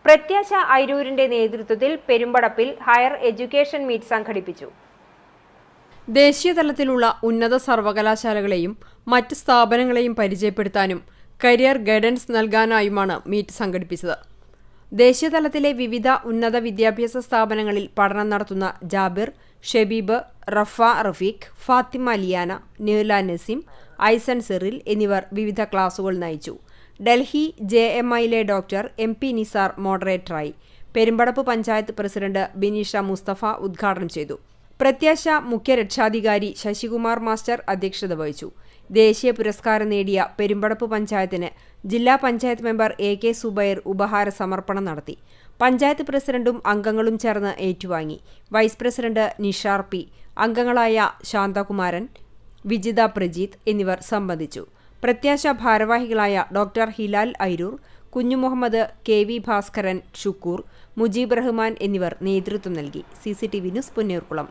പ്രത്യാശ ഐരൂരിന്റെ നേതൃത്വത്തിൽ പെരുമ്പടപ്പിൽ higher education meet സംഘടിപ്പിച്ചു. ദേശീയതലത്തിലുള്ള ഉന്നത സർവകലാശാലകളെയും മറ്റ് സ്ഥാപനങ്ങളെയും പരിചയപ്പെടുത്താനും കരിയർ ഗൈഡൻസ് നൽകാനായുമാണ് മീറ്റ് സംഘടിപ്പിച്ചത്. ദേശീയതലത്തിലെ വിവിധ ഉന്നത വിദ്യാഭ്യാസ സ്ഥാപനങ്ങളിൽ പഠനം നടത്തുന്ന ജാബിർ, ഷബീബ്, റഫ റഫീഖ്, ഫാത്തിമ ലിയാന, നിഹ്ല നസീം, ഐസൺ സിറിൽ എന്നിവർ വിവിധ ക്ലാസുകൾ നയിച്ചു. ഡൽഹി JMIയിലെ ഡോക്ടർ MP നിസാർ മോഡറേറ്ററായി. പെരുമ്പടപ്പ് പഞ്ചായത്ത് പ്രസിഡന്റ് ബിനീഷ മുസ്തഫ ഉദ്ഘാടനം ചെയ്തു. പ്രത്യാശ മുഖ്യ രക്ഷാധികാരി ശശികുമാർ മാസ്റ്റർ അധ്യക്ഷത വഹിച്ചു. ദേശീയ പുരസ്കാരം നേടിയ പെരുമ്പടപ്പ് പഞ്ചായത്തിന് ജില്ലാ പഞ്ചായത്ത് മെമ്പർ AK സുബൈർ ഉപഹാര സമർപ്പണം നടത്തി. പഞ്ചായത്ത് പ്രസിഡന്റും അംഗങ്ങളും ചേർന്ന് ഏറ്റുവാങ്ങി. വൈസ് പ്രസിഡന്റ് നിഷാർ P, അംഗങ്ങളായ ശാന്തകുമാരൻ, വിജിത പ്രജീത് എന്നിവർ സംബന്ധിച്ചു. പ്രത്യാശ ഭാരവാഹികളായ ഡോക്ടർ ഹിലാൽ ഐരൂർ, കുഞ്ഞുമുഹമ്മദ്, KV ഭാസ്കരൻ, ഷുക്കൂർ, മുജീബ് റഹ്മാൻ എന്നിവർ നേതൃത്വം നൽകി. CCTV news, Punnayurkulam.